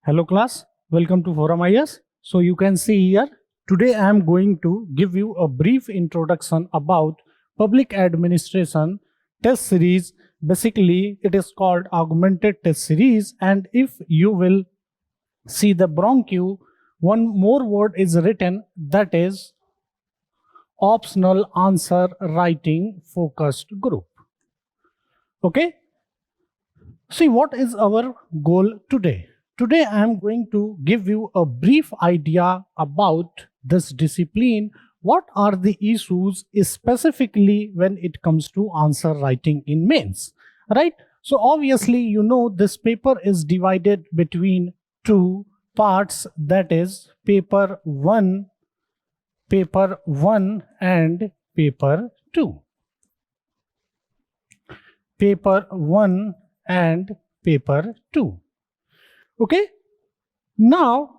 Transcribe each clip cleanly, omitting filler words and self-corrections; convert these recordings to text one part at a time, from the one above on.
Hello class, welcome to ForumIAS. So you can see here, today I am going to give you a brief introduction about public administration test series. Basically, it is called augmented test series, and if you will see the bronchu, one more word is written, that is optional answer writing focused group. Okay, see what is our goal today. Today I am going to give you a brief idea about this discipline. What are the issues specifically when it comes to answer writing in mains, right? So obviously you know this paper is divided between two parts, that is paper 1 and paper 2. Paper 1 and paper 2. Okay, now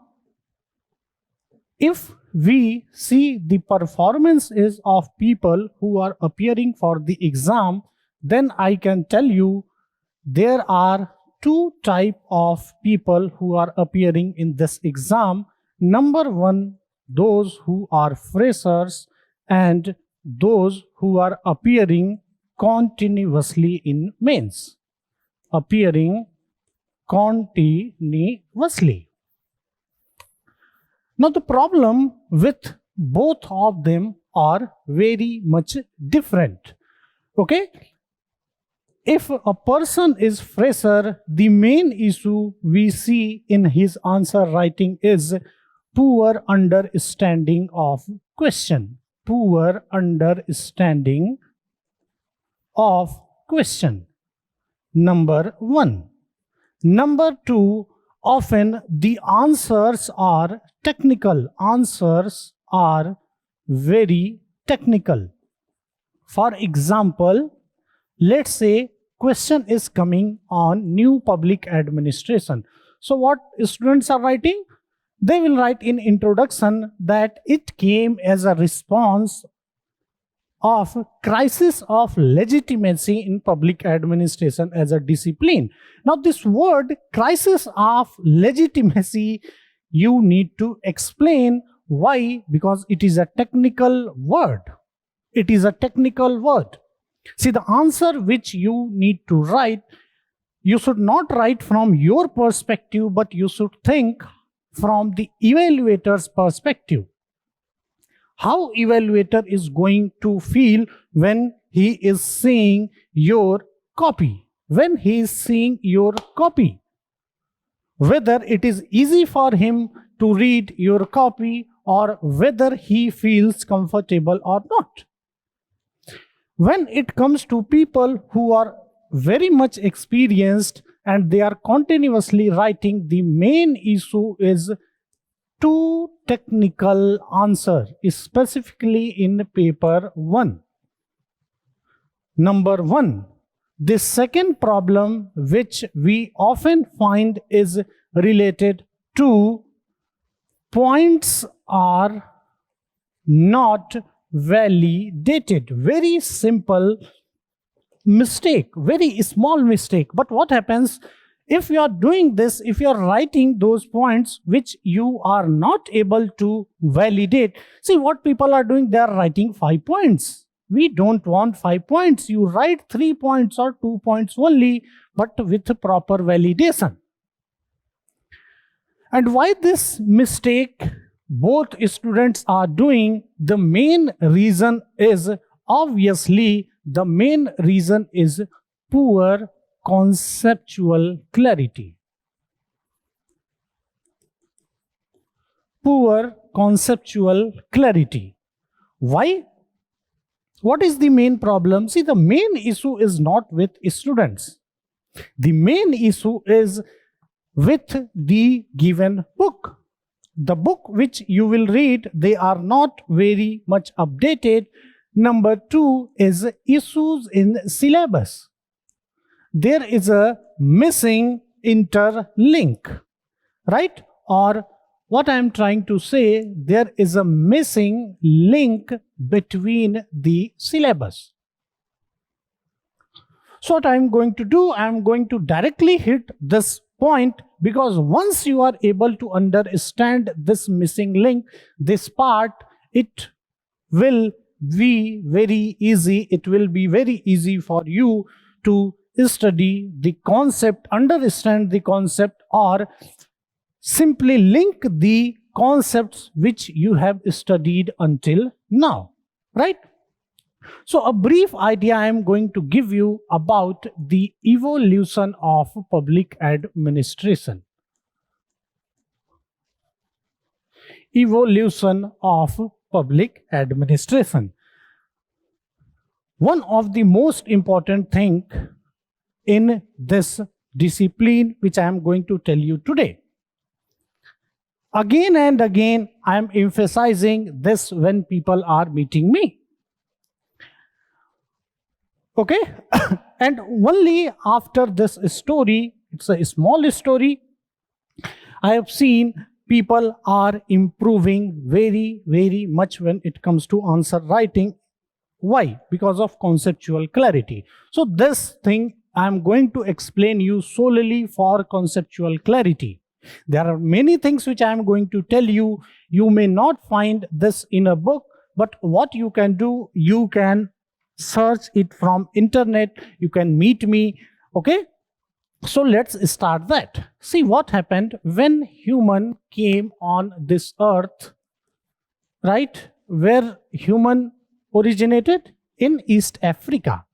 if we see the performances of people who are appearing for the exam, then I can tell you there are two types of people who are appearing in this exam. Number one, those who are freshers and those who are appearing continuously in mains. Appearing continuously. Now the problem with both of them are very much different. Okay, if a person is fresher, the main issue we see in his answer writing is poor understanding of question. Poor understanding of question. Number one. Number two, often the answers are technical. Answers are very technical. For example, let's say question is coming on new public administration. So what students are writing? They will write in introduction that it came as a response of crisis of legitimacy in public administration as a discipline. Now this word crisis of legitimacy, you need to explain why, because it is a technical word. It is a technical word. See, the answer which you need to write, you should not write from your perspective, but you should think from the evaluator's perspective. How evaluator is going to feel when he is seeing your copy. When he is seeing your copy. Whether it is easy for him to read your copy or whether he feels comfortable or not. When it comes to people who are very much experienced and they are continuously writing, the main issue is two technical answer, specifically in paper 1. Number 1, the second problem which we often find is related to points are not validated. Very simple mistake, very small mistake. But what happens if you are doing this, if you are writing those points which you are not able to validate? See what people are doing, they are writing 5 points. We don't want 5 points. You write 3 points or 2 points only, but with proper validation. And why this mistake both students are doing? The main reason is, obviously, the main reason is poor conceptual clarity. Poor conceptual clarity. Why? What is the main problem? See, the main issue is not with students. The main issue is with the given book. The book which you will read, they are not very much updated. Number 2 is issues in syllabus. There is a missing interlink, right? Or what I am trying to say, there is a missing link between the syllabus. So what I'm going to do, I'm going to directly hit this point, because once you are able to understand this missing link, this part, it will be very easy. It will be very easy for you to study the concept, understand the concept, or simply link the concepts which you have studied until now, right? So a brief idea I am going to give you about the evolution of public administration. Evolution of public administration. One of the most important thing in this discipline which I am going to tell you today. Again and again, I am emphasizing this when people are meeting me. Okay, and only after this story, it's a small story, I have seen people are improving very, very much when it comes to answer writing. Why? Because of conceptual clarity. So this thing I am going to explain you solely for conceptual clarity. There are many things which I am going to tell you. You may not find this in a book, but what you can do, you can search it from internet, you can meet me. Okay, so let's start that. See what happened when human came on this earth, right? Where human originated? In East Africa.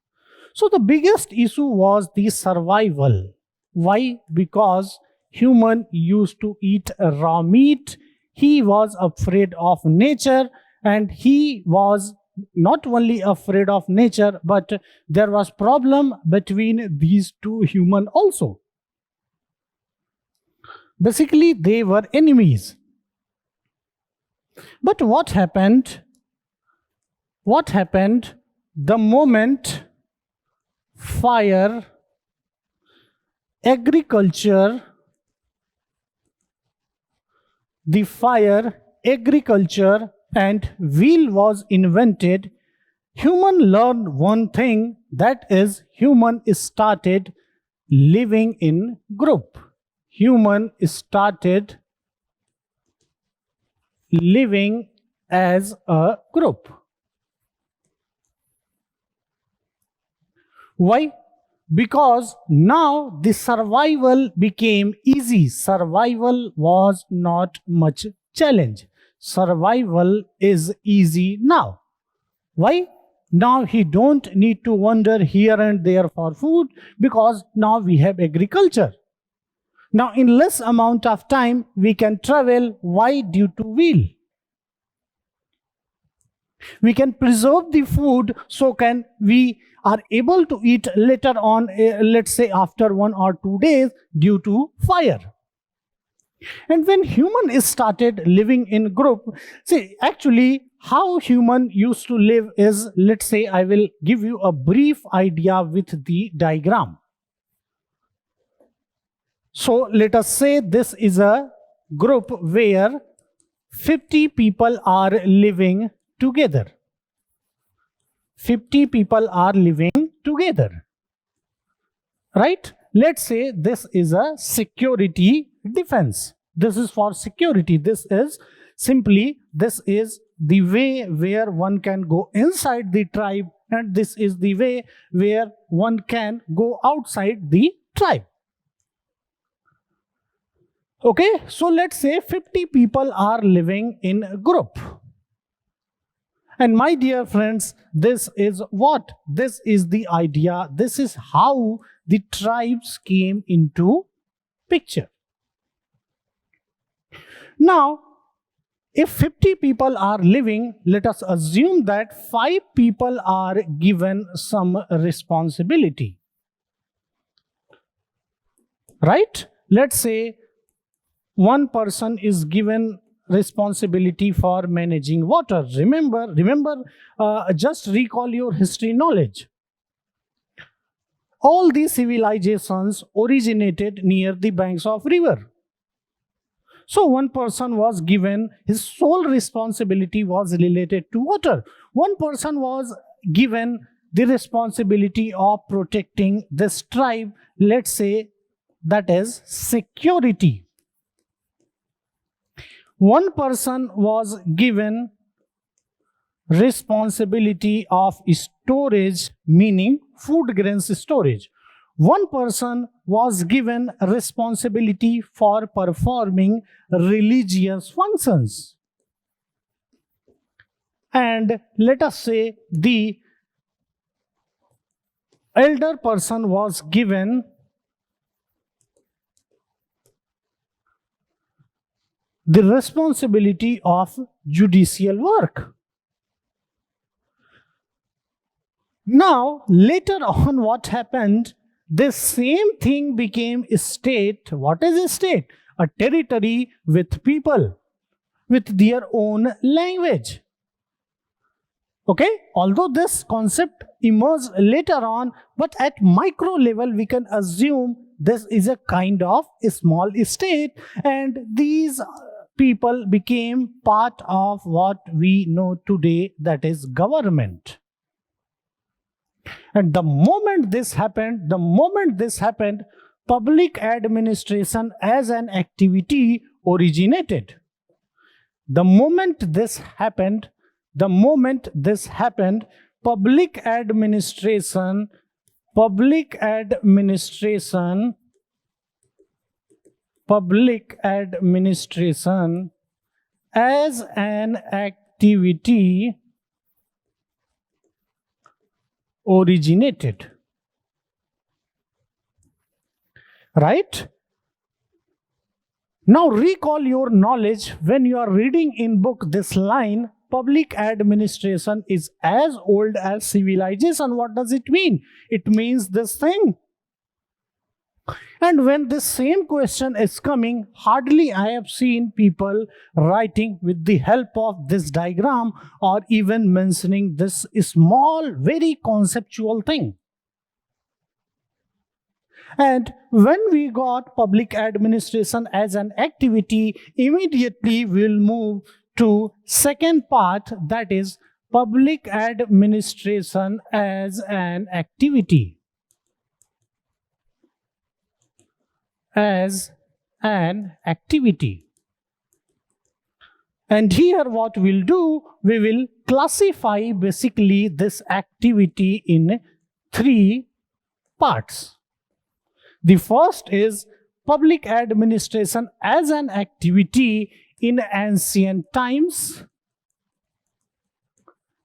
So the biggest issue was the survival. Why? Because human used to eat raw meat. He was afraid of nature, and he was not only afraid of nature, but there was problem between these two human also. Basically, they were enemies. But what happened? What happened the moment fire, agriculture, the fire, agriculture, and wheel was invented? Human learned one thing, that is, human started living in group. Human started living as a group. Why? Because now the survival became easy. Survival was not much challenge. Survival is easy now. Why? Now he don't need to wander here and there for food, because now we have agriculture. Now in less amount of time we can travel. Why? Due to wheel. We can preserve the food, so can we are able to eat later on, let's say after 1 or 2 days, due to fire. And when human started living in group, see actually how human used to live is, let's say I will give you a brief idea with the diagram. So let us say this is a group where 50 people are living together. 50 people are living together, right? Let's say this is a security defense. This is for security. This is simply, this is the way where one can go inside the tribe, and this is the way where one can go outside the tribe. Okay, so let's say 50 people are living in a group. And my dear friends, this is what? This is the idea. This is how the tribes came into picture. Now, if 50 people are living, let us assume that 5 people are given some responsibility. Right? Let's say one person is given responsibility for managing water. Remember, just recall your history knowledge. All these civilizations originated near the banks of river. So one person was given, his sole responsibility was related to water. One person was given the responsibility of protecting this tribe, let's say that is security. One person was given responsibility of storage, meaning food grains storage. One person was given responsibility for performing religious functions. And let us say the elder person was given the responsibility of judicial work. Now, later on, what happened? This same thing became a state. What is a state? A territory with people, with their own language. Okay, although this concept emerged later on, but at micro level, we can assume this is a kind of a small state, and these people became part of what we know today, that is government. And the moment this happened, public administration as an activity originated. The moment this happened, public administration as an activity originated. Right? Now recall your knowledge when you are reading in book this line, public administration is as old as civilization. What does it mean? It means this thing. And when this same question is coming, hardly I have seen people writing with the help of this diagram or even mentioning this small, very conceptual thing. And when we got public administration as an activity, immediately we'll move to second part, that is public administration as an activity. As an activity. And here what we'll do, we will classify basically this activity in three parts. The first is public administration as an activity in ancient times.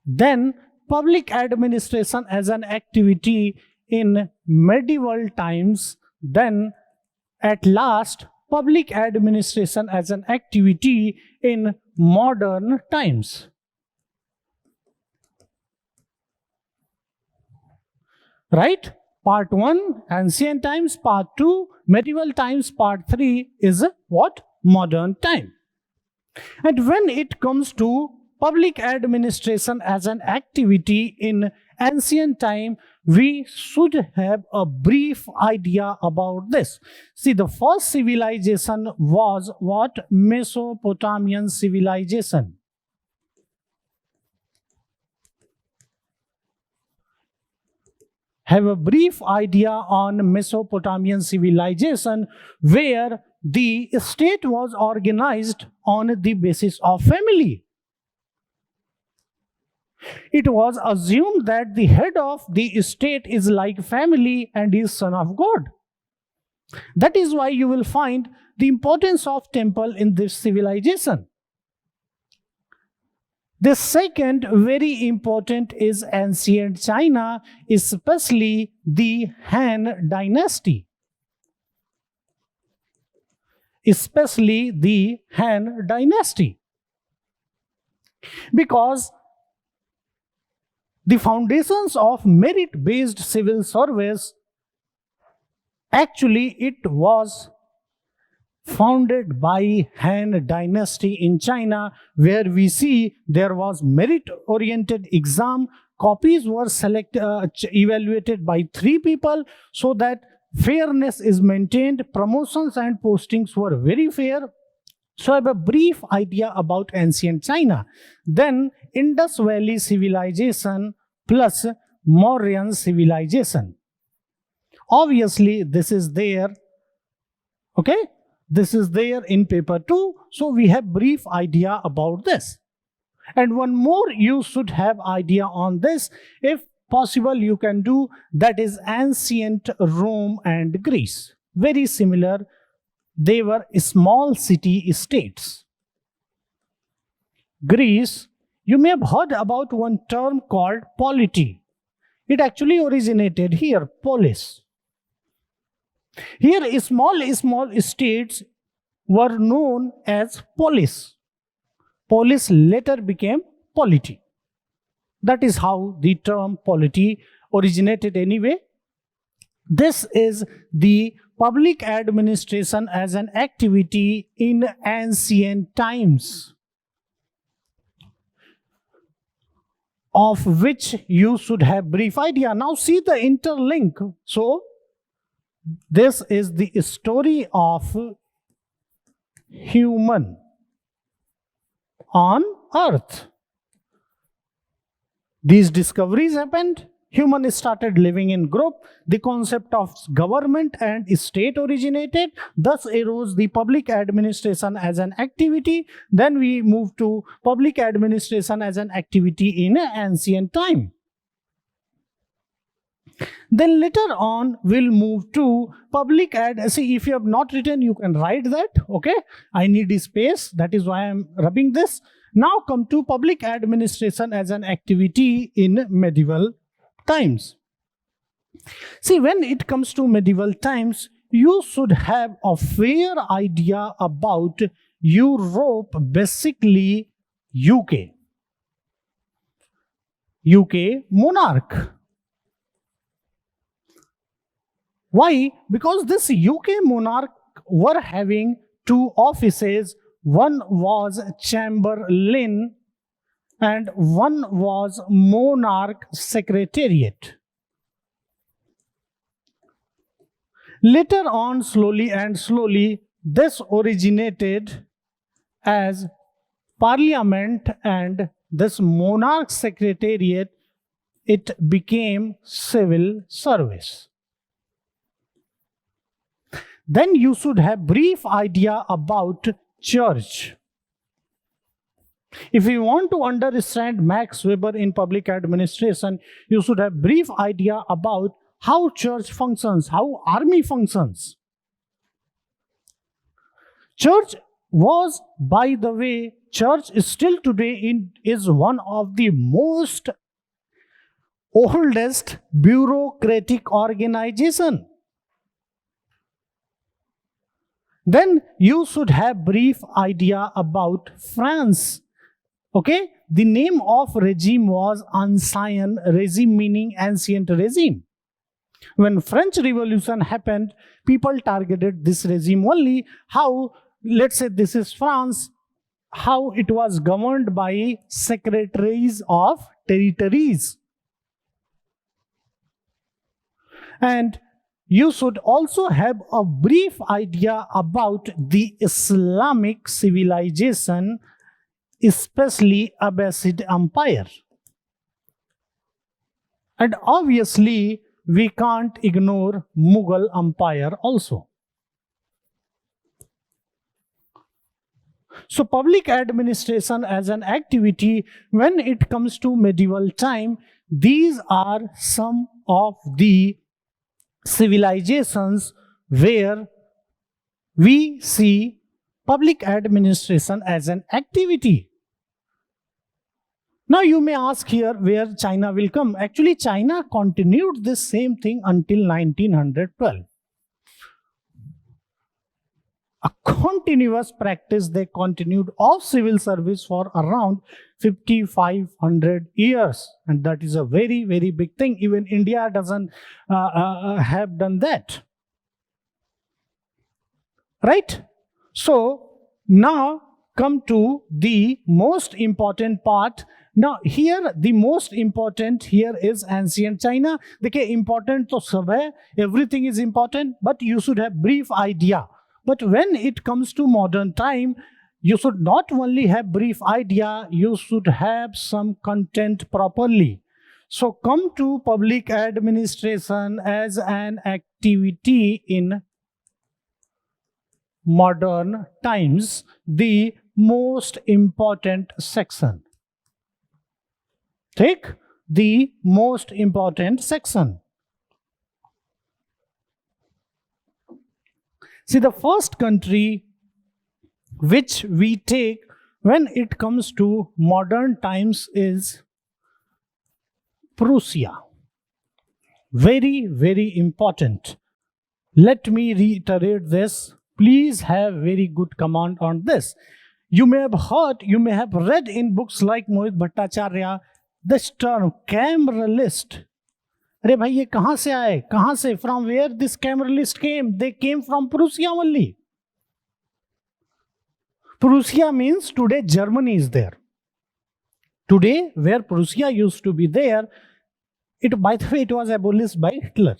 Then public administration as an activity in medieval times. Then at last, public administration as an activity in modern times. Right? Part 1, ancient times. Part 2, medieval times. Part 3 is what? Modern time. And when it comes to public administration as an activity in ancient time, we should have a brief idea about this. See, the first civilization was what? Mesopotamian civilization. Have a brief idea on Mesopotamian civilization, where the state was organized on the basis of family. It was assumed that the head of the state is like family and is son of God. That is why you will find the importance of temple in this civilization. The second very important is ancient China, especially the Han dynasty. Especially the Han dynasty. Because the foundations of merit-based civil service, actually it was founded by Han dynasty in China, where we see there was merit-oriented exam. Copies were evaluated by 3 people so that fairness is maintained. Promotions and postings were very fair. So I have a brief idea about ancient China. Then Indus Valley civilization plus Mauryan civilization. Obviously, this is there. Okay, this is there in paper 2. So we have brief idea about this. And one more you should have idea on this. If possible, you can do, that is ancient Rome and Greece. Very similar. They were small city-states. Greece, you may have heard about one term called polity. It actually originated here, polis. Here, small states were known as polis. Polis later became polity. That is how the term polity originated anyway. This is the public administration as an activity in ancient times, of which you should have brief idea. Now see the interlink. So this is the story of human on earth. These discoveries happened. Humans started living in group. The concept of government and state originated. Thus arose the public administration as an activity. Then we move to public administration as an activity in ancient time. Then later on, we'll move to public see, if you have not written, you can write that. Okay, I need space. That is why I'm rubbing this. Now come to public administration as an activity in medieval times. See, when it comes to medieval times, you should have a fair idea about Europe, basically UK. UK monarch. Why? Because this UK monarch were having two offices. One was Chamberlain and one was Monarch Secretariat. Later on, slowly, this originated as Parliament, and this Monarch Secretariat, it became civil service. Then you should have brief idea about church. If you want to understand Max Weber in public administration, you should have brief idea about how church functions, how army functions. Church was, by the way, church is still today is one of the most oldest bureaucratic organization. Then you should have brief idea about France. Okay, the name of regime was ancien regime, meaning ancient regime. When French Revolution happened, people targeted this regime only. How, let's say this is France, how it was governed by secretaries of territories. And you should also have a brief idea about the Islamic civilization, especially Abbasid Empire. And obviously, we can't ignore Mughal Empire also. So public administration as an activity, when it comes to medieval time, these are some of the civilizations where we see public administration as an activity. Now you may ask here where China will come. Actually, China continued this same thing until 1912. A continuous practice they continued of civil service for around 5,500 years. And that is a very, very big thing. Even India doesn't have done that. Right? So now come to the most important part. Now here the most important here is ancient China. देखिए important तो सब है, everything is important, but you should have brief idea. But when it comes to modern time, you should not only have brief idea, you should have some content properly. So come to public administration as an activity in modern times, the most important section. Take the most important section. See, the first country which we take when it comes to modern times is Prussia. Very, very important. Let me reiterate this. Please have very good command on this. You may have heard, you may have read in books like Mohit Bhattacharya this term cameralist. अरे भाई ये कहाँ से आए, कहाँ से, from where this cameralist came? They came from Prussia only. Prussia means today Germany is there. Today, where Prussia used to be there, by the way, it was abolished by Hitler.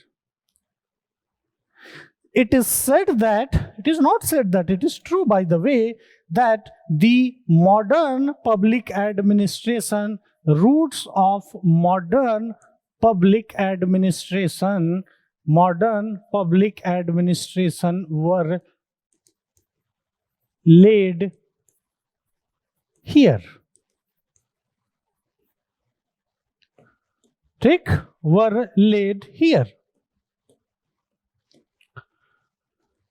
It is said that, it is not said that, it is true by the way, that the modern public administration, roots of modern public administration were laid here. Were laid here.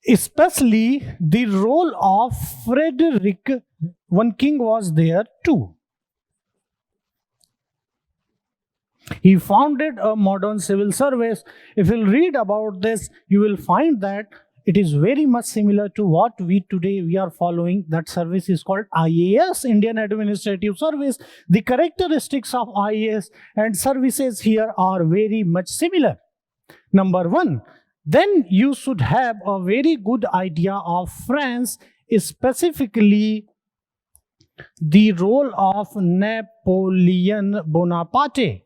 Especially the role of Frederick, one king was there too. He founded a modern civil service. If you'll read about this, you will find that it is very much similar to what we are following. That service is called IAS, Indian Administrative Service. The characteristics of IAS and services here are very much similar. Number one, then you should have a very good idea of France, specifically the role of Napoleon Bonaparte.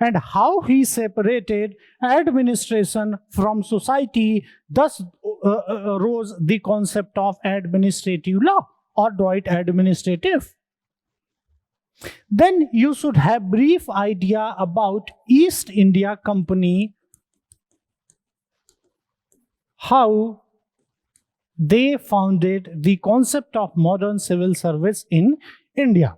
And how he separated administration from society, thus arose the concept of administrative law or droit administrative. Then you should have brief idea about East India Company, how they founded the concept of modern civil service in India.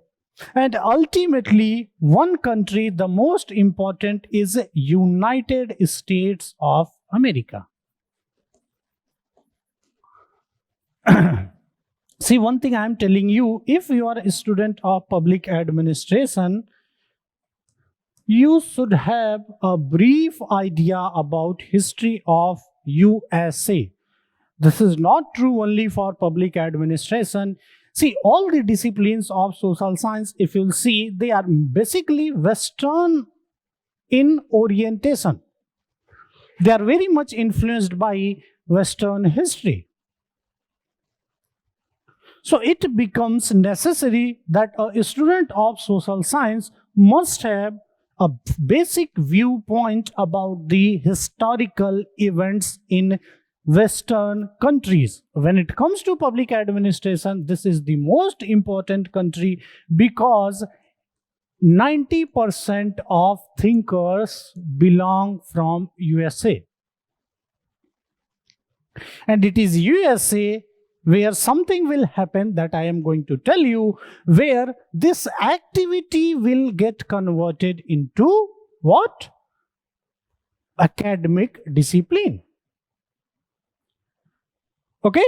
And ultimately, one country, the most important, is United States of America. See, one thing I am telling you, if you are a student of public administration, you should have a brief idea about history of USA. This is not true only for public administration. See, all the disciplines of social science, if you'll see, they are basically Western in orientation. They are very much influenced by Western history. So it becomes necessary that a student of social science must have a basic viewpoint about the historical events in Western countries. When it comes to public administration, this is the most important country because 90% of thinkers belong from USA. And it is USA where something will happen that I am going to tell you, where this activity will get converted into what? Academic discipline. Okay?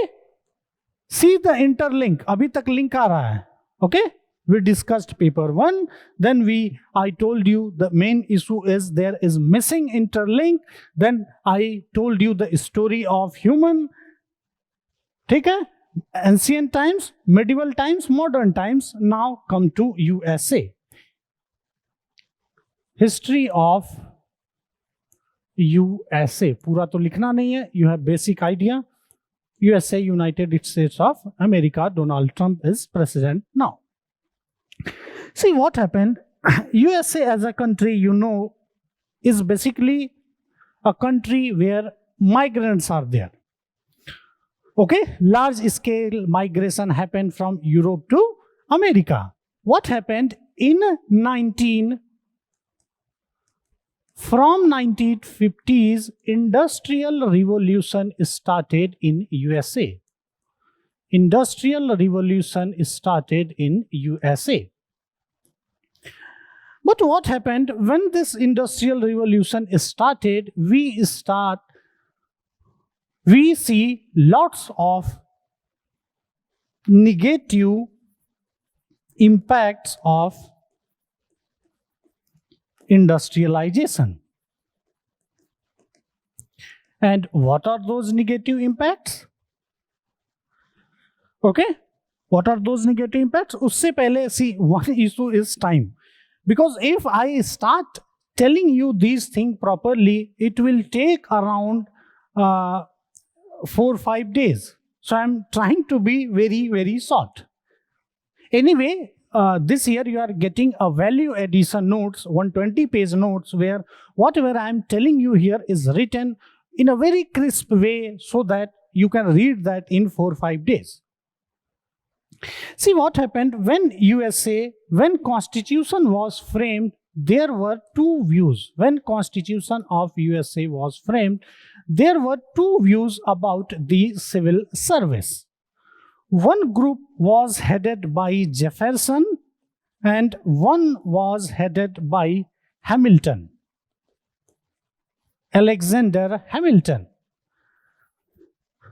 See the interlink. Abhi tak link aa raha hai. Okay? We discussed paper 1. Then I told you the main issue is there is missing interlink. Then I told you the story of human. ठीक है? Ancient times, medieval times, modern times. Now come to USA. History of USA. पूरा तो लिखना नहीं है. You have basic idea. USA, United States of America. Donald Trump is president now. See what happened. USA as a country, you know, is basically a country where migrants are there. Okay, large scale migration happened from Europe to America. What happened in from 1950s, industrial revolution started in USA. Industrial revolution started in USA. But what happened when this industrial revolution started? We see lots of negative impacts of industrialization. And what are those negative impacts? Okay, what are those negative impacts? Usse pehle, see, one issue is time. Because if I start telling you these things properly, it will take around 4 or 5 days. So I'm trying to be very, very short. Anyway, this year you are getting a value addition notes, 120-page notes, where whatever I'm telling you here is written in a very crisp way so that you can read that in 4 or 5 days. See what happened when when Constitution was framed, there were two views. When Constitution of USA was framed, there were two views about the civil service. One group was headed by Jefferson and one was headed by Hamilton, Alexander Hamilton.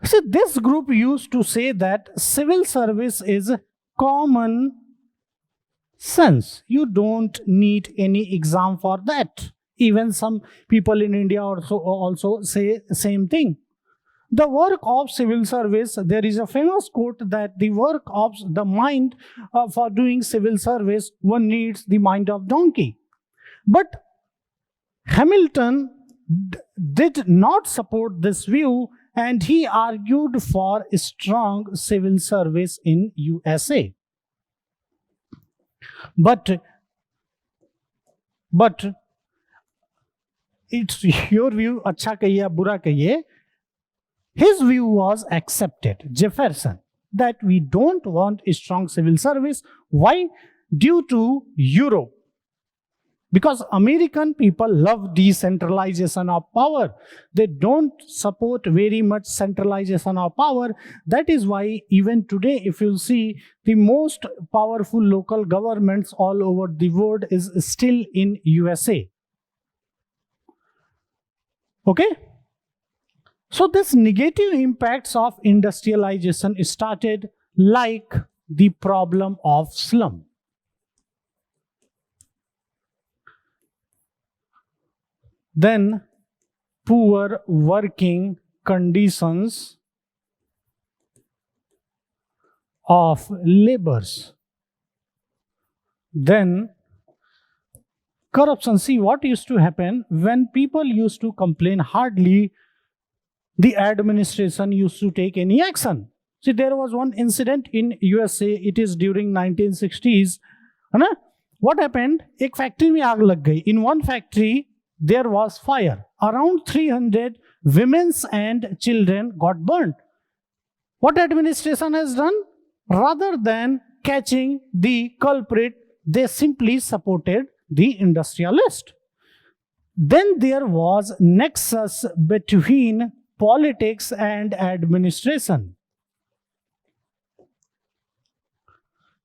So this group used to say that civil service is common sense. You don't need any exam for that. Even some people in India also say same thing. The work of civil service, there is a famous quote that the work of the mind for doing civil service, one needs the mind of donkey. But Hamilton did not support this view, and he argued for a strong civil service in USA. But it's your view, अच्छा कहिए बुरा कहिए. His view was accepted, Jefferson, that we don't want a strong civil service. Why? Due to Europe. Because American people love decentralization of power. They don't support very much centralization of power. That is why even today, if you see, the most powerful local governments all over the world is still in USA. Okay? So this negative impacts of industrialization started like the problem of slum. Then poor working conditions of laborers. Then corruption. See what used to happen when people used to complain, hardly the administration used to take any action. See, there was one incident in USA, it is during 1960s. What happened? एक factory में आग लग गई. In one factory, there was fire. Around 300 women and children got burnt. What administration has done? Rather than catching the culprit, they simply supported the industrialist. Then there was nexus between politics and administration.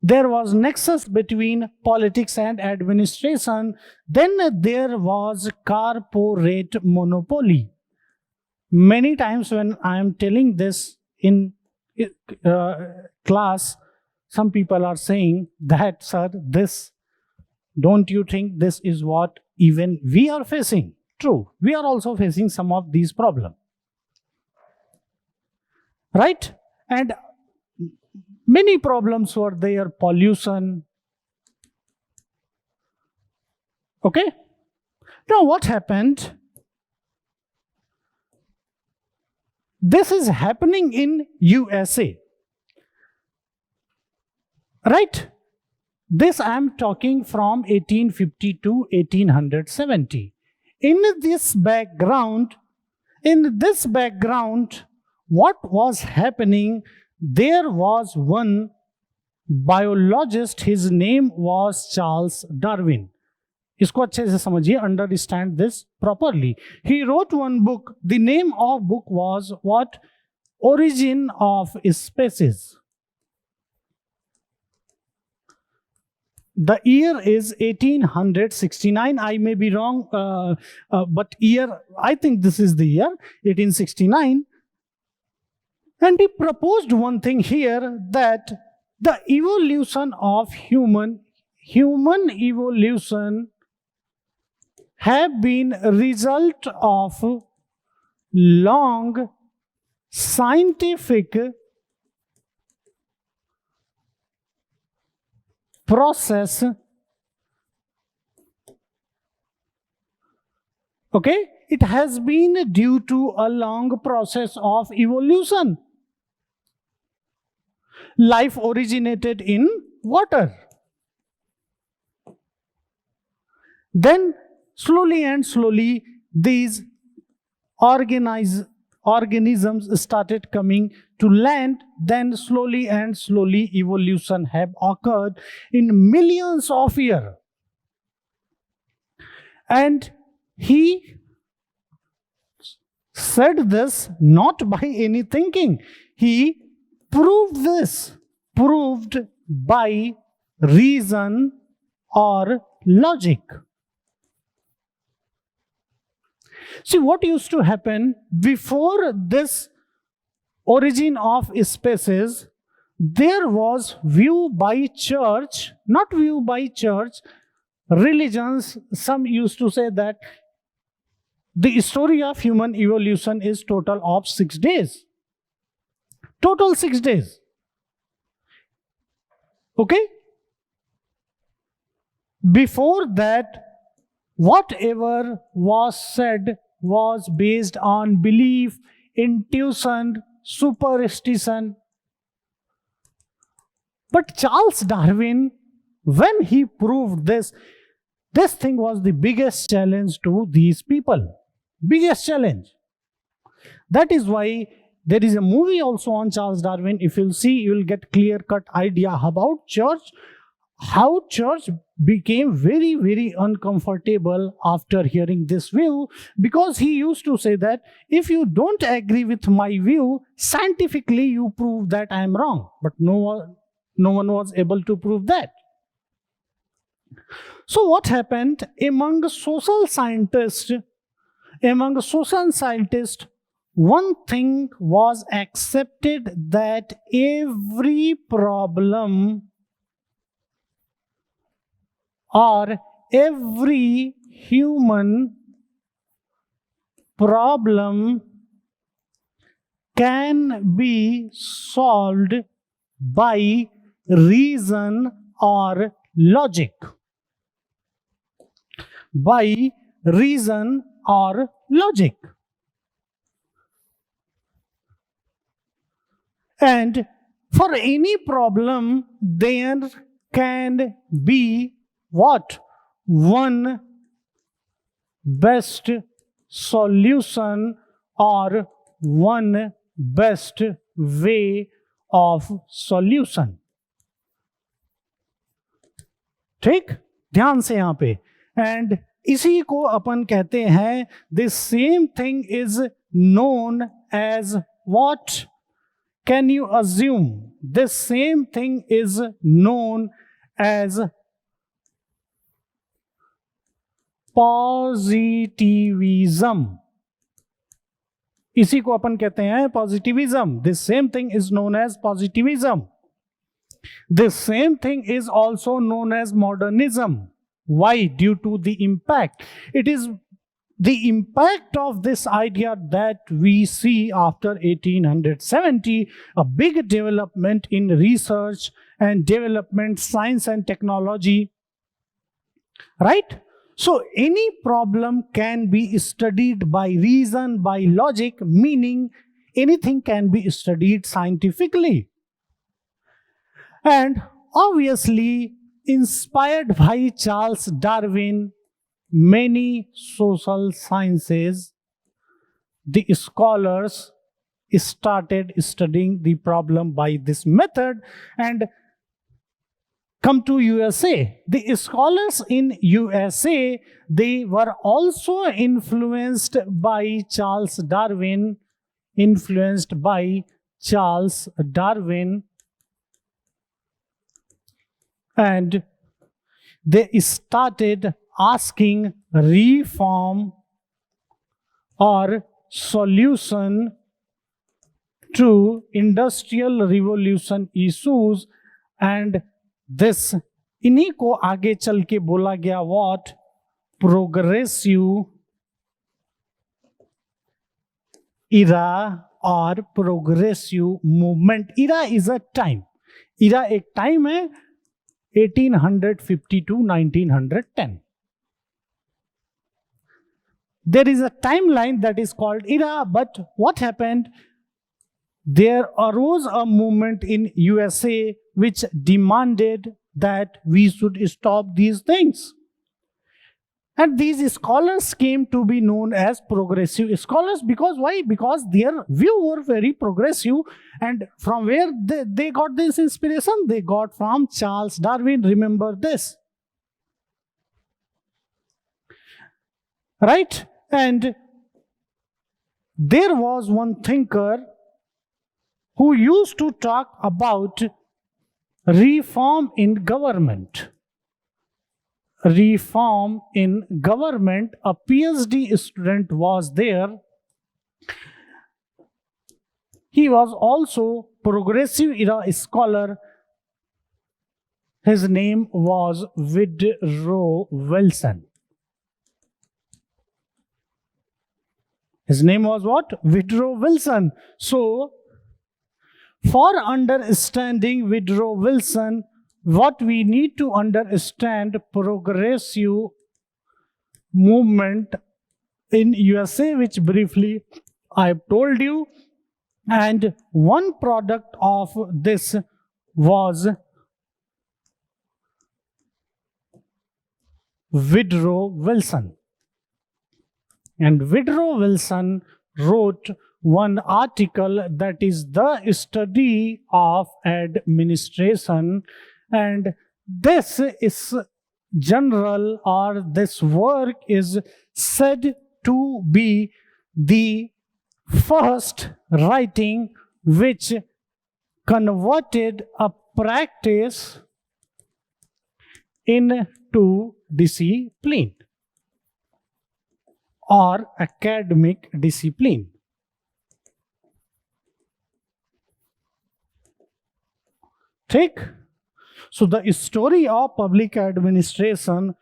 There was nexus between politics and administration. Then there was corporate monopoly. Many times when I am telling this in class, some people are saying that, sir, this, don't you think this is what even we are facing? True, we are also facing some of these problems. Right? And many problems were there, pollution. Okay? Now what happened? This is happening in USA. Right? This I am talking from 1850 to 1870. In this background, what was happening? There was one biologist, his name was Charles Darwin. इसको अच्छे से समझिए, understand this properly. He wrote one book. The name of book was what? Origin of Species. The year is 1869. I may be wrong, but year, I think this is the year, 1869. And he proposed one thing here, that the evolution of human evolution have been a result of long scientific process. Okay, it has been due to a long process of evolution. Life originated in water. Then slowly and slowly these organisms started coming to land. Then slowly and slowly evolution have occurred in millions of years. And he said this not by any thinking. He proved this, proved by reason or logic. See, what used to happen before this origin of species, there was view by church, not view by church, religions. Some used to say that the story of human evolution is total of 6 days. Total 6 days. Okay? Before that, whatever was said was based on belief, intuition, superstition. But Charles Darwin, when he proved this thing was the biggest challenge to these people. Biggest challenge. That is why there is a movie also on Charles Darwin. If you'll see, you'll get clear-cut idea about church, how church became very, very uncomfortable after hearing this view, because he used to say that if you don't agree with my view, scientifically you prove that I am wrong. But no one was able to prove that. So what happened among social scientists, one thing was accepted, that every problem or every human problem can be solved by reason or logic. By reason or logic. And for any problem, there can be what? One best solution or one best way of solution. ठीक, ध्यान से यहाँ पे. And इसी को अपन कहते हैं, this same thing is known as what? Can you assume? This same thing is known as positivism. इसी को अपन कहते हैं positivism. This same thing is known as positivism. This same thing is also known as modernism. Why? Due to the impact. It is the impact of this idea that we see after 1870, a big development in research and development, science and technology. Right? So any problem can be studied by reason, by logic, meaning anything can be studied scientifically. And obviously, inspired by Charles Darwin, many social sciences, the scholars started studying the problem by this method and come to USA. The scholars in USA, they were also influenced by Charles Darwin, and they started asking reform or solution to industrial revolution issues, and this इन्हीं को आगे चल के बोला गया what progressive era or progressive movement. Era is a time. Era एक time है 1850 to 1910. There is a timeline that is called era, but what happened? There arose a movement in USA which demanded that we should stop these things. And these scholars came to be known as progressive scholars because why? Because their view were very progressive. And from where they got this inspiration? They got from Charles Darwin. Remember this. Right? And there was one thinker who used to talk about reform in government. Reform in government. A PhD student was there. He was also progressive era scholar. His name was Vidro Wilson. His name was what? Vidro Wilson. So, for understanding Vidro Wilson, what we need to understand progressive movement in USA, which briefly I have told you, and one product of this was Vidro Wilson. And Vidro Wilson wrote one article that is the study of administration, and this is general, or this work is said to be the first writing which converted a practice into discipline or academic discipline. Take. So the story of public administration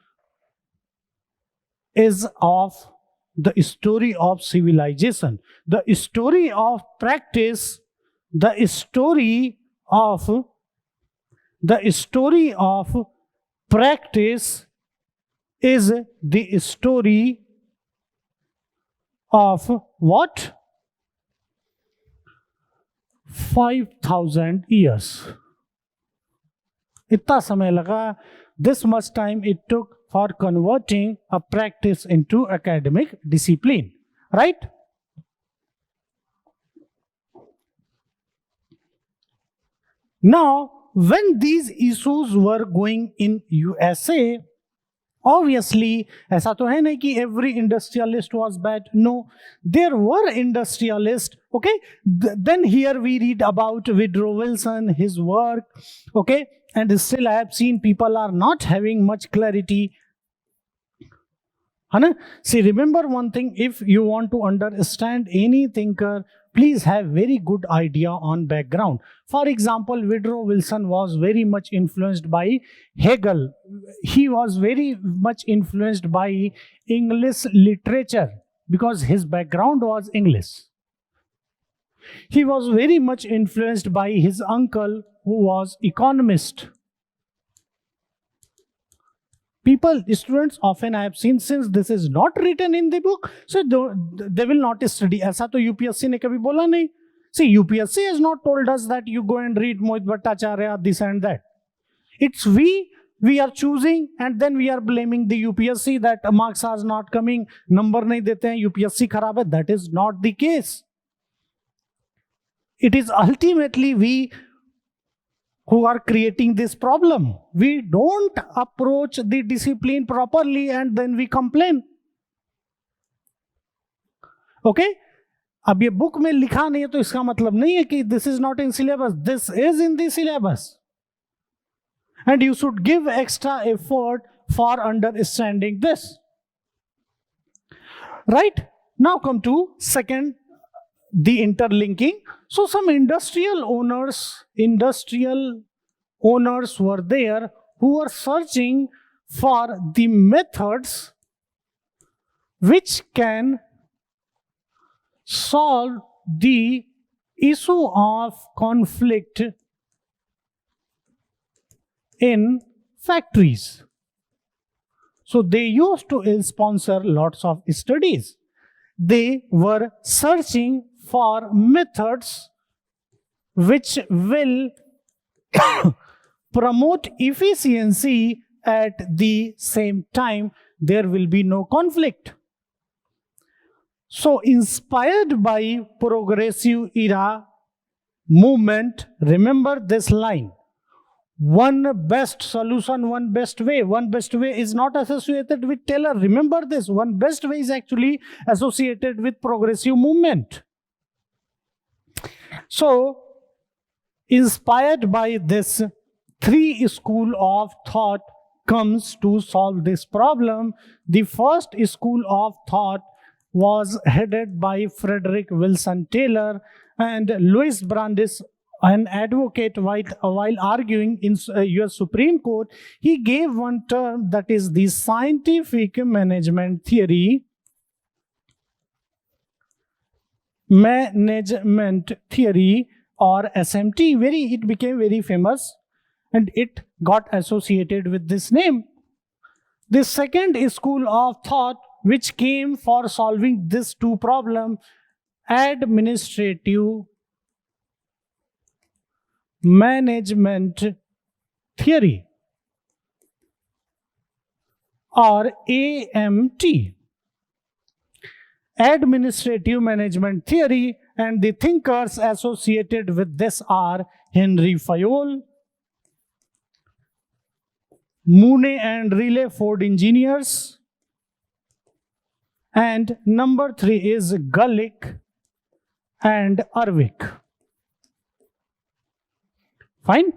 is of the story of civilization. The story of practice, the story of practice is the story of what? 5,000 years. इतना समय लगा. This much time it took for converting a practice into academic discipline, right? Now, when these issues were going in USA, obviously, ऐसा तो है नहीं कि every industrialist was bad. No, there were industrialists. Okay, then here we read about Vidro Wilson, his work. Okay, and still I have seen people are not having much clarity. See, remember one thing: if you want to understand any thinker, please have very good idea on background. For example, Vidro Wilson was very much influenced by Hegel. He was very much influenced by English literature because his background was English. He was very much influenced by his uncle who was economist. People, students often I have seen, since this is not written in the book, so they will not study. ऐसा तो UPSC ने कभी बोला नहीं. See, UPSC has not told us that you go and read Mohit Bhattacharya, this and that. It's we are choosing, and then we are blaming the UPSC that marks are not coming, number नहीं देते हैं, UPSC खराब है. That is not the case. it is ultimately we who are creating this problem. We don't approach the discipline properly and then we complain. Okay? अब ये book में लिखा नहीं है तो इसका मतलब नहीं है कि this is not in syllabus. This is in the syllabus. And you should give extra effort for understanding this. Right? Now come to second, the interlinking. So some industrial owners were there who were searching for the methods which can solve the issue of conflict in factories. So they used to sponsor lots of studies. They were searching for methods which will promote efficiency at the same time. There will be no conflict. So inspired by progressive era movement, remember this line: one best solution, one best way. One best way is not associated with Taylor. Remember this. One best way is actually associated with progressive movement. So, inspired by this, three school of thought comes to solve this problem. The first school of thought was headed by Frederick Wilson Taylor, and Louis Brandeis, an advocate, while arguing in US Supreme Court, he gave one term, that is the scientific management theory. Management theory, or SMT. It became very famous and it got associated with this name. The second school of thought which came for solving these two problems, administrative management theory, or AMT. Administrative management theory, and the thinkers associated with this are Henry Fayol, Mooney and Riley, Ford engineers, and number 3 is Gulick and Urwick. Fine.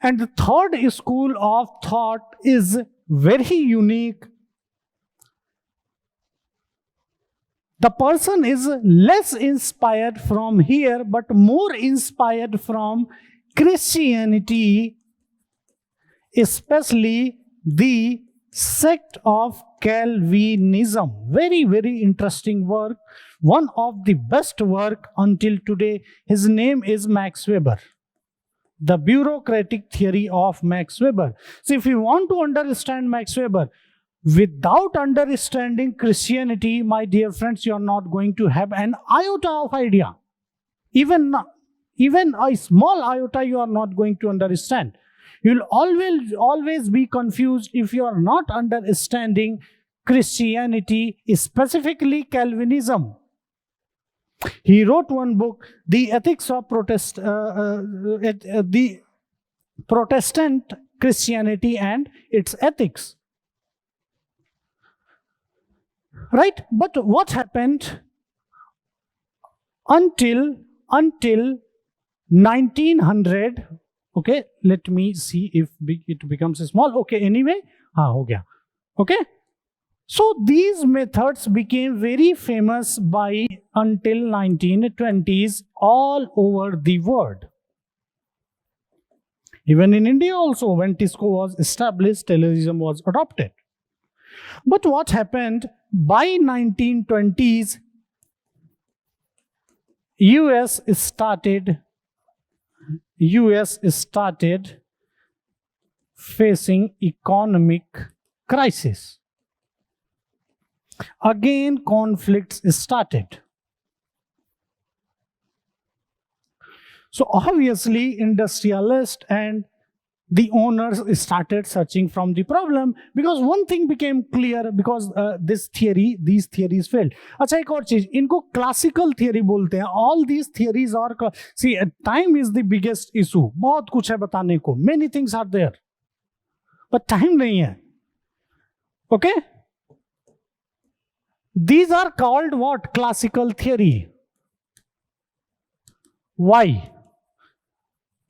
And the third school of thought is very unique. The person is less inspired from here, but more inspired from Christianity, especially the sect of Calvinism. Very, very interesting work. One of the best work until today. His name is Max Weber. The bureaucratic theory of Max Weber. So if you want to understand Max Weber, without understanding Christianity, my dear friends, you are not going to have an iota of idea. Even a small iota you are not going to understand. You will always be confused if you are not understanding Christianity, specifically Calvinism. He wrote one book, The Ethics of the Protestant Christianity and Its Ethics. Right? But what happened until 1900? Okay, let me see if it becomes small. Okay, anyway, ho gaya. Okay. So these methods became very famous by until 1920s all over the world. Even in India also, when Tisco was established, Taylorism was adopted. But what happened by 1920s, US started facing economic crisis. Again, conflicts started. So obviously, industrialists and the owners started searching from the problem because one thing became clear because these theories failed. अच्छा एक और चीज, इनको classical theory बोलते हैं. All these theories are, see, time is the biggest issue. बहुत कुछ है बताने को, many things are there, but time नहीं है. Okay, these are called what? Classical theory. Why?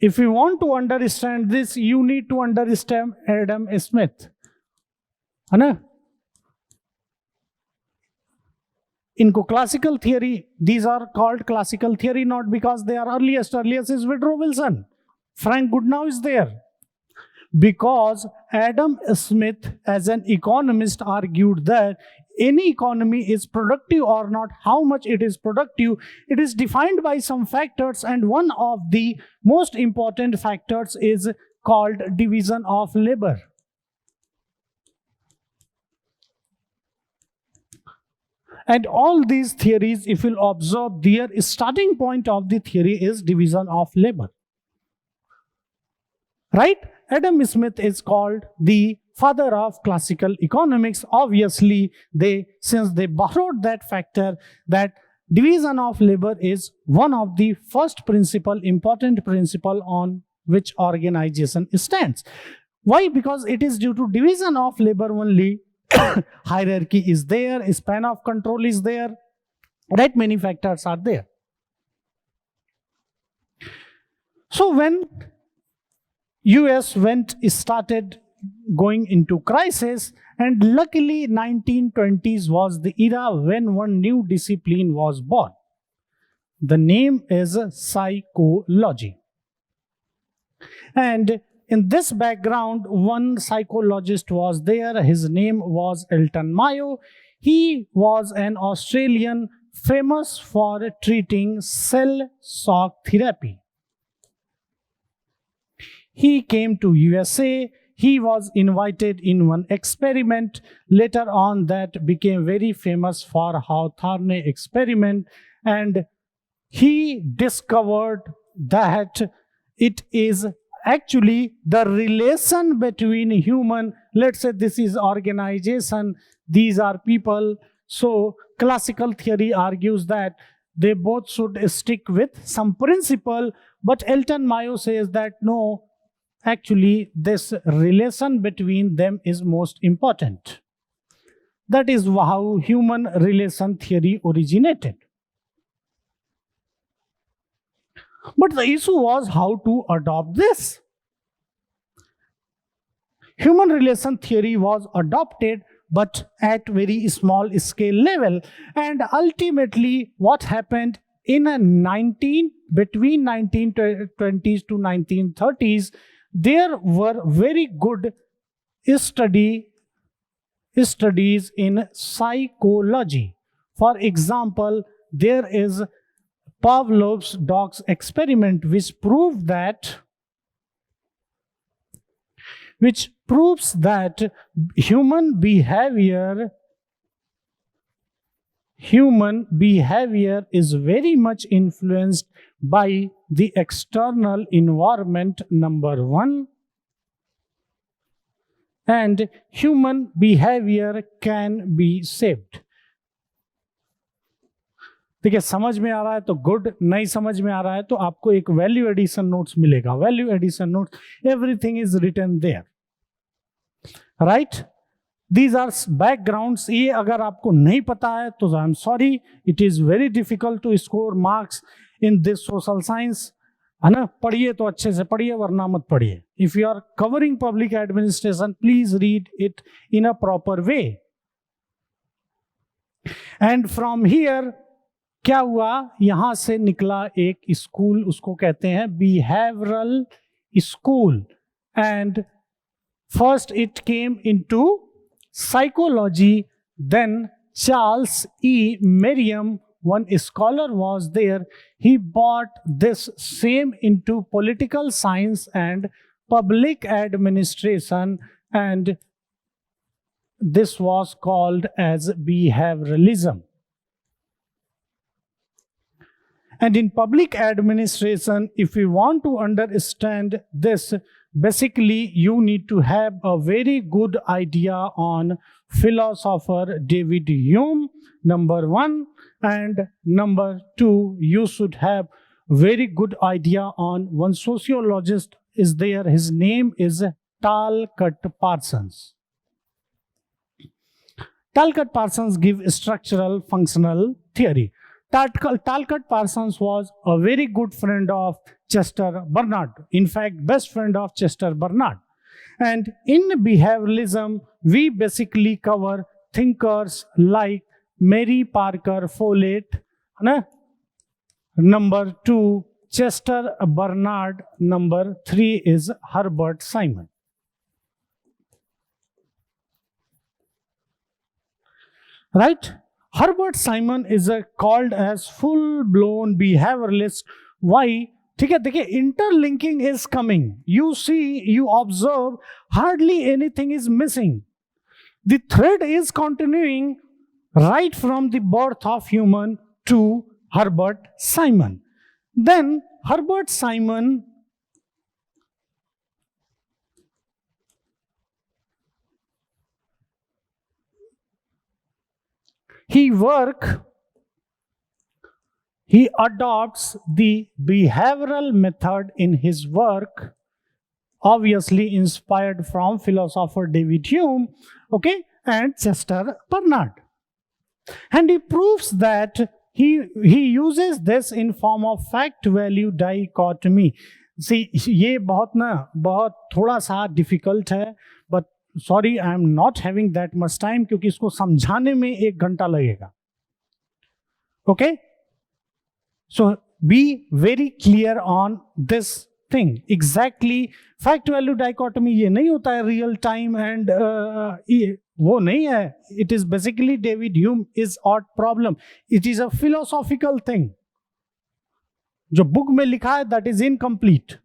If you want to understand this, you need to understand Adam Smith. है ना? इनको classical theory, these are called classical theory not because they are earliest. Earliest is Vidro Wilson. Frank Goodenough is there. Because Adam Smith, as an economist, argued that any economy is productive or not, how much it is productive, it is defined by some factors, and one of the most important factors is called division of labor. And all these theories, if you'll observe, their starting point of the theory is division of labor. Right? Adam Smith is called the father of classical economics. Obviously, since they borrowed that factor, that division of labor is one of the first important principle on which organization stands. Why? Because it is due to division of labor only hierarchy is there, span of control is there, right? Many factors are there. So when US started going into crisis, and luckily 1920s was the era when one new discipline was born. The name is psychology. And in this background, one psychologist was there. His name was Elton Mayo. He was an Australian famous for treating cell shock therapy. He came to USA. He was invited in one experiment. Later on, that became very famous for Hawthorne experiment. And he discovered that it is actually the relation between human, let's say this is organization, these are people. So classical theory argues that they both should stick with some principle, but Elton Mayo says that no, actually this relation between them is most important. That is how human relation theory originated. But the issue was how to adopt this. Human relation theory was adopted, but at very small scale level. And ultimately, what happened in between 1920s to 1930s, there were very good studies in psychology. For example, there is Pavlov's dog's experiment, which proves that human behavior is very much influenced by the external environment, number one, and human behavior can be shaped. देखिए, समझ में आ रहा है तो good, नहीं समझ में आ रहा है तो आपको एक वैल्यू एडिशन नोट्स मिलेगा. Value addition notes, everything is written there, right. These are backgrounds. ये अगर आपको नहीं पता है तो I am sorry, it is very difficult to score marks in this social science, है ना. पढ़िए तो अच्छे से पढ़िए, वरना मत पढ़िए. If you are covering public administration, please read it in a proper way. And from here क्या हुआ, यहां से निकला एक स्कूल, उसको कहते हैं behavioural school. And first it came into psychology, then Charles E Merriam, one scholar was there, he brought this same into political science and public administration, and this was called as behavioralism. And in public administration, if we want to understand this, basically you need to have a very good idea on philosopher David Hume, number one, and number two, you should have very good idea on one sociologist is there. His name is Talcott Parsons. Talcott Parsons give structural functional theory. Talcott Parsons was a very good friend of Chester Bernard. In fact, best friend of Chester Bernard. And in behavioralism, we basically cover thinkers like Mary Parker Follett, number two, Chester Bernard, number three is Herbert Simon. Right? Herbert Simon is called as full-blown behavioralist. Why? देखिए, interlinking is coming. You see, you observe, hardly anything is missing. The thread is continuing right from the birth of human to Herbert Simon. Then Herbert Simon he adopts the behavioral method in his work, obviously inspired from philosopher David Hume, okay, and Chester Bernard. And he proves that he uses this in form of fact-value dichotomy. See, ये बहुत थोड़ा सा difficult है, but sorry, I am not having that much time क्योंकि इसको समझाने में 1 घंटा लगेगा. Okay? So be very clear on this thing. Exactly, fact-value dichotomy ये नहीं होता है real time and वो नहीं है. It is basically David Hume is odd problem. It is a philosophical thing. जो book में लिखा है that is incomplete.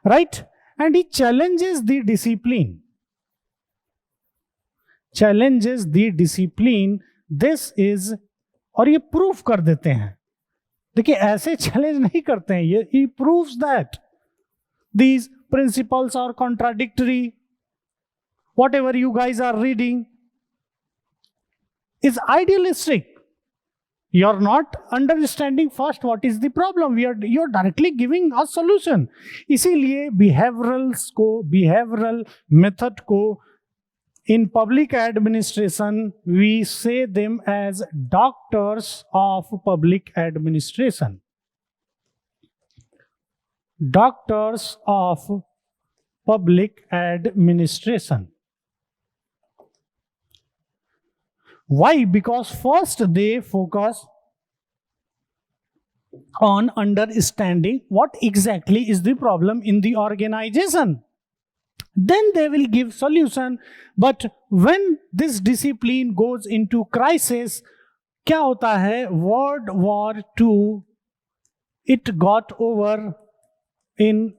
Right? And he challenges the discipline. Challenges the discipline. This is, और ये proof कर देते हैं. देखिए ऐसे चैलेंज नहीं करते हैं ये. He proves that these principles are contradictory. Whatever you guys are reading is idealistic. You're not understanding first what is the problem. You're directly giving a solution. इसीलिए behavioral method को in public administration we say them as doctors of public administration. Doctors of public administration. Why? Because first they focus on understanding what exactly is the problem in the organization. Then they will give solution. But when this discipline goes into crisis, क्या होता है? World War II, it got over in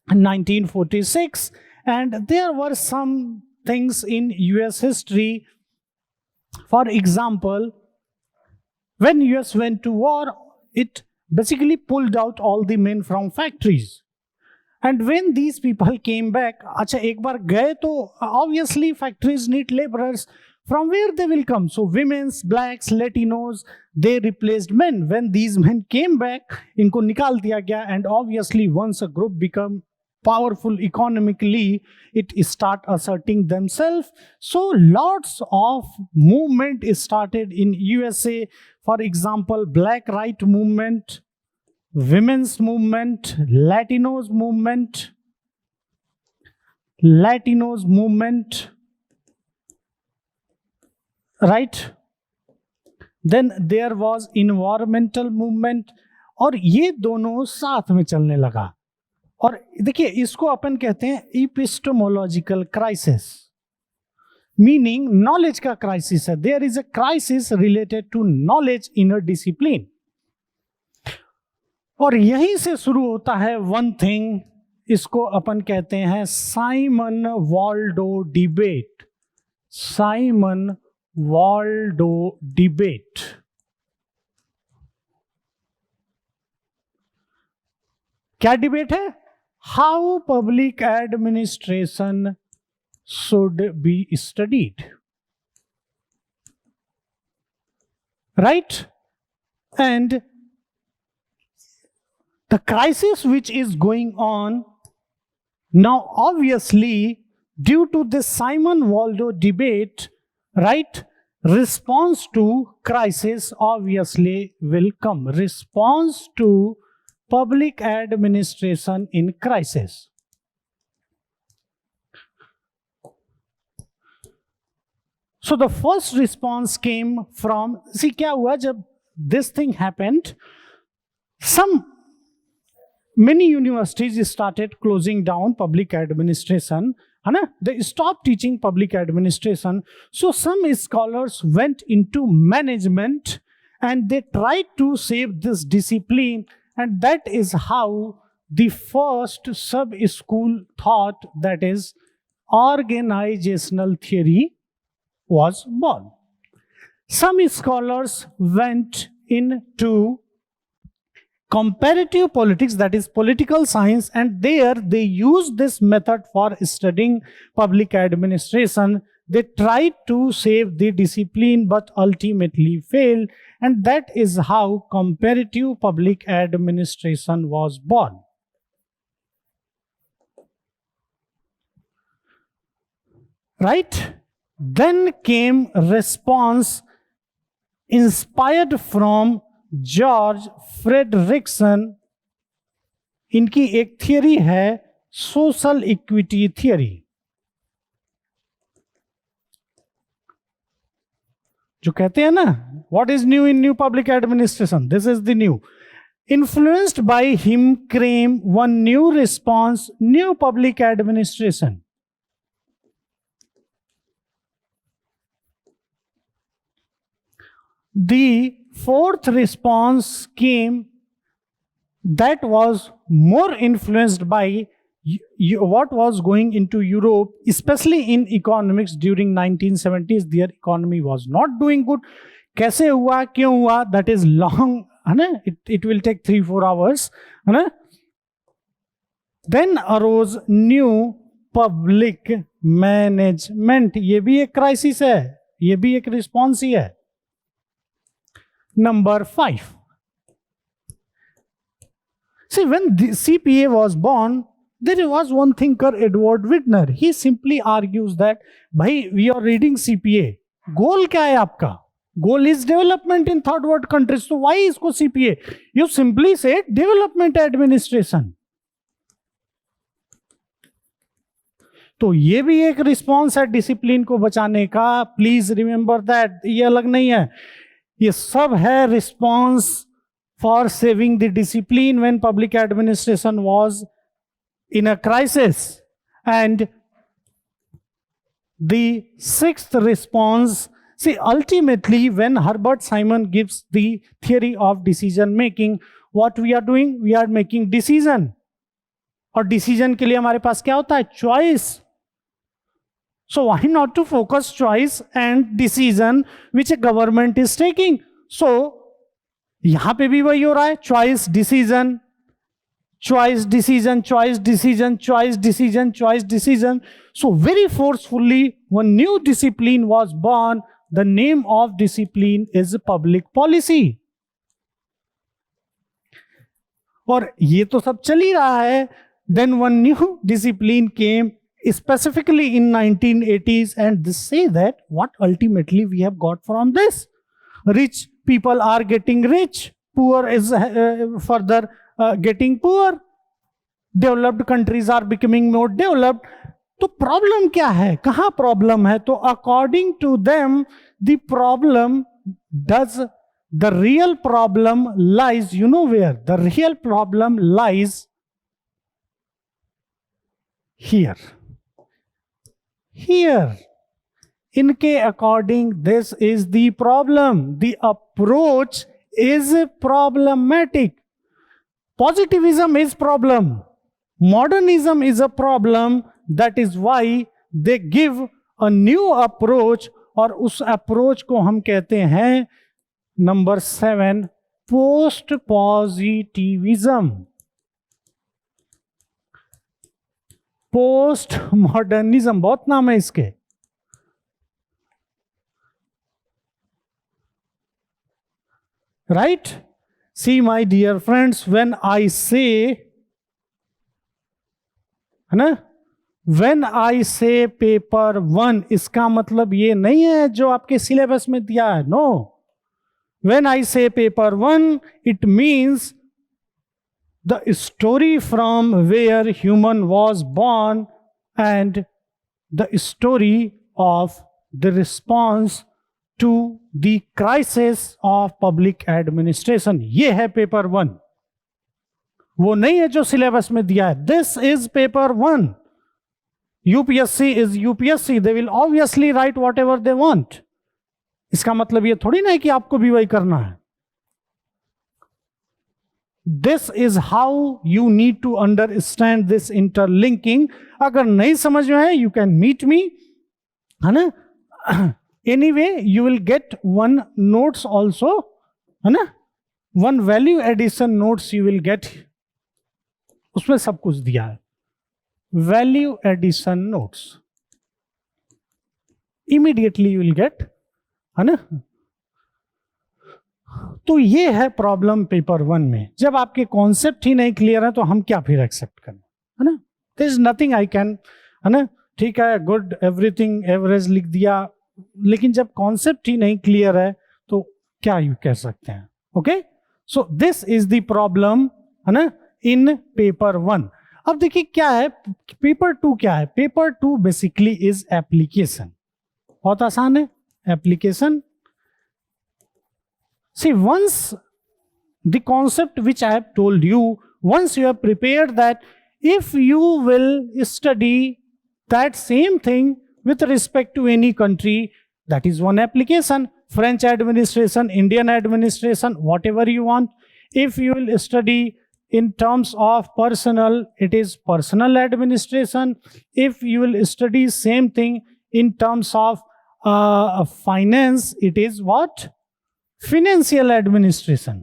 1946, and there were some things in US history. For example, when US went to war, it basically pulled out all the men from factories. And when these people came back, अच्छा एक बार गए तो obviously factories need laborers. From where they will come? So women's, blacks, Latinos, they replaced men. When these men came back, इनको निकाल दिया गया. And obviously once a group become powerful economically, it start asserting themselves. So lots of movement is started in USA. For example, Black Right Movement, Women's Movement, Latinos Movement, right? Then there was environmental movement, और ये दोनों साथ में चलने लगा. और देखिए इसको अपन कहते हैं epistemological crisis, meaning knowledge का crisis है. There is a crisis related to knowledge in a discipline. और यहीं से शुरू होता है one thing, इसको अपन कहते हैं Simon Waldo debate. Simon Waldo debate. क्या डिबेट है? how public administration should be studied. Right? And the crisis which is going on now, obviously, due to this Simon-Waldo debate, right, response to crisis obviously will come. Response to public administration in crisis. So the first response came from, see क्या हुआ जब this thing happened, many universities started closing down public administration, है ना? They stopped teaching public administration. So some scholars went into management and they tried to save this discipline, and that is how the first sub-school thought, that is organizational theory, was born. Some scholars went into comparative politics, that is political science, and there they used this method for studying public administration. They tried to save the discipline but ultimately failed, and that is how comparative public administration was born. Right? Then came response inspired from George Frederiksen. इनकी एक theory है social equity theory, जो कहते हैं ना what is new in new public administration, this is the new. Influenced by him came one new response, new public administration. The fourth response came that was more influenced by what was going into Europe, especially in economics during 1970s. Their economy was not doing good. कैसे हुआ, क्यों हुआ, that is long, है ना? It will take 3-4 hours, है ना? Then arose new public management. ये भी एक क्राइसिस है, ये भी एक रिस्पॉन्स ही है. Number 5. See, when the CPA was born, there was one thinker, Edward Widner. He simply argues that, bhai, we are reading CPA. Goal क्या है आपका? Goal is development in third world countries. So why इसको CPA? You simply say development administration. तो ये भी एक response है discipline को बचाने का. Please remember that. ये अलग नहीं है, ये सब है response for saving the discipline when public administration was in a crisis. And the sixth response, see ultimately when Herbert Simon gives the theory of decision making, what we are doing, we are making decision. और decision के लिए हमारे पास क्या होता है? Choice. So why not to focus choice and decision which a government is taking? So यहां पे भी वही हो रहा है, choice decision, choice decision, choice decision, choice decision, choice decision. So very forcefully one new discipline was born. The name of discipline is public policy. और ये तो सब चल ही रहा है. Then one new discipline came specifically in 1980s, and they say that what ultimately we have got from this: rich people are getting rich, poor is further getting poor, developed countries are becoming more developed. तो problem क्या है, कहाँ problem है? तो according to them the problem does the real problem lies, you know where the real problem lies? Here. Here, इनके according, this is the problem. The approach is problematic. Positivism is problem. Modernism is a problem. That is why they give a new approach, और उस approach को हम कहते हैं number 7, post positivism. Post modernism, बहुत नाम है इसके. Right. See my dear friends, when I say, है ना, व्हेन आई से पेपर 1, इसका मतलब ये नहीं है जो आपके सिलेबस में दिया है. No, when I say paper 1, it means the story from where human was born and the story of the response to the crisis of public administration. ये है पेपर 1. वो नहीं है जो सिलेबस में दिया है. This is paper 1. UPSC is UPSC. They will obviously right what ever they want. इसका मतलब ये थोड़ी ना है कि आपको भी वही करना है. This is how you need to understand this interlinking. अगर नहीं समझ में है, यू कैन मीट मी, है ना. Anyway, you will get 1 notes also, है ना. 1 value addition notes you will get. उसमें सब कुछ दिया है. Value addition notes immediately you will get, है ना. तो ये है प्रॉब्लम पेपर 1 में. जब आपके कॉन्सेप्ट ही नहीं क्लियर है तो हम क्या फिर एक्सेप्ट करें, है ना. There is nothing I can, है ना. ठीक है, गुड, एवरीथिंग, एवरेज लिख दिया, लेकिन जब कॉन्सेप्ट ही नहीं क्लियर है तो क्या यू कह सकते हैं. Okay, so this is the problem, है ना, इन पेपर 1. अब देखिए क्या है पेपर 2. क्या है पेपर 2? Basically is application. बहुत आसान है. Application. See, once the concept which I have told you, once you have prepared that, if you will study that same thing with respect to any country, that is one application. French administration, Indian administration, whatever you want. If you will study in terms of personal, it is personal administration. If you will study same thing in terms of finance, it is what? Financial administration.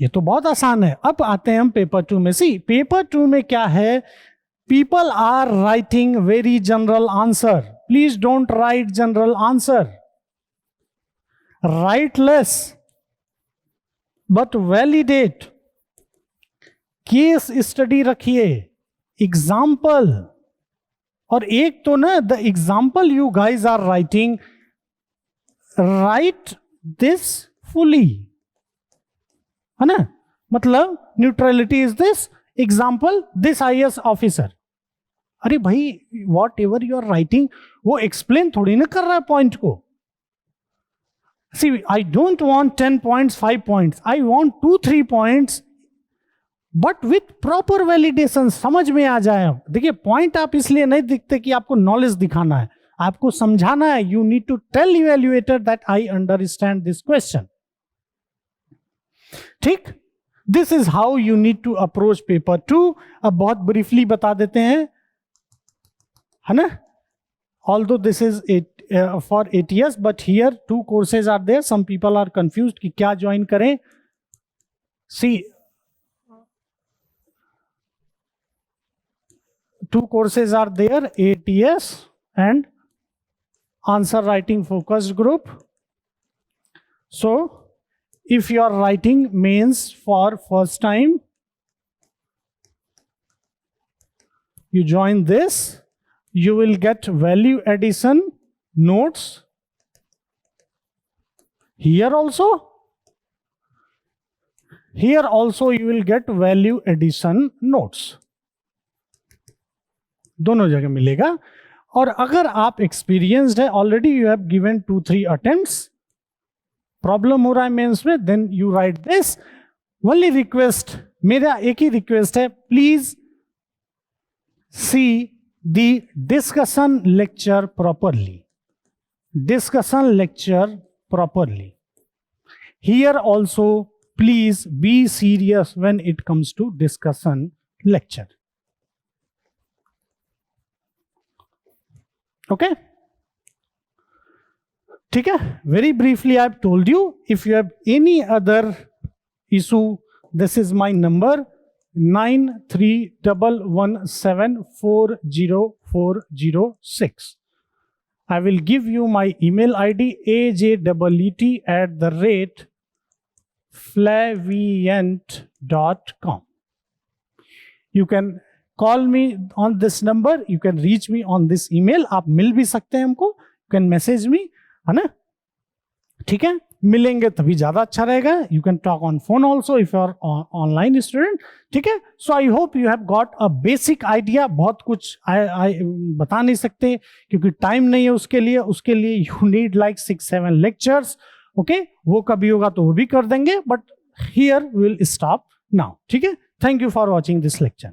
ये तो बहुत आसान है. अब आते हैं हम paper 2 में. सी, पेपर 2 में क्या है? People are writing very general answer. Please don't write general answer. Write less but validate. Case study रखिए, एग्जाम्पल. और एक तो ना, the example you guys are writing, write this fully, है ना. मतलब neutrality is this, example this IAS officer. अरे भाई, whatever you are writing, वो एक्सप्लेन थोड़ी ना कर रहा है पॉइंट को. See, I don't want 10 points, 5 points. I want 2-3 points, but with proper validation. समझ में आ जाए. देखिए, पॉइंट आप इसलिए नहीं दिखते कि आपको नॉलेज दिखाना है, आपको समझाना है. You need to tell evaluator that I understand this question. ठीक, this is how you need to approach paper 2. अब बहुत ब्रीफली बता देते हैं, है ना. Although this is for ATS, but here 2 courses are there. Some people are confused कि क्या ज्वाइन करें. सी, 2 courses are there, ATS and answer writing focused group. So if you are writing mains for first time, you join this, you will get value addition notes. Here also you will get value addition notes. दोनों जगह मिलेगा. और अगर आप experienced है, already you have given 2-3 attempts, problem हो रहा है मेंस में, then you write this. Only request, मेरा एक ही रिक्वेस्ट है, please see the discussion lecture properly. Discussion lecture properly. Here also please be serious when it comes to discussion lecture. Okay, ठीक है. Very briefly I have told you, if you have any other issue, this is my number. 9311740406. I will give you my email ID ajwt@flavient.com. You can call me on this number. You can reach me on this email. आप मिल भी सकते हैं हमको. You can message me, है ना? ठीक है, मिलेंगे तभी ज्यादा अच्छा रहेगा. You can talk on phone also if you are online student. ठीक है, so I hope you have got a basic idea. बहुत कुछ आई बता नहीं सकते क्योंकि टाइम नहीं है उसके लिए you need like 6-7 lectures. Okay, वो कभी होगा तो वो भी कर देंगे, but here will stop now. ठीक है, thank you for watching this lecture.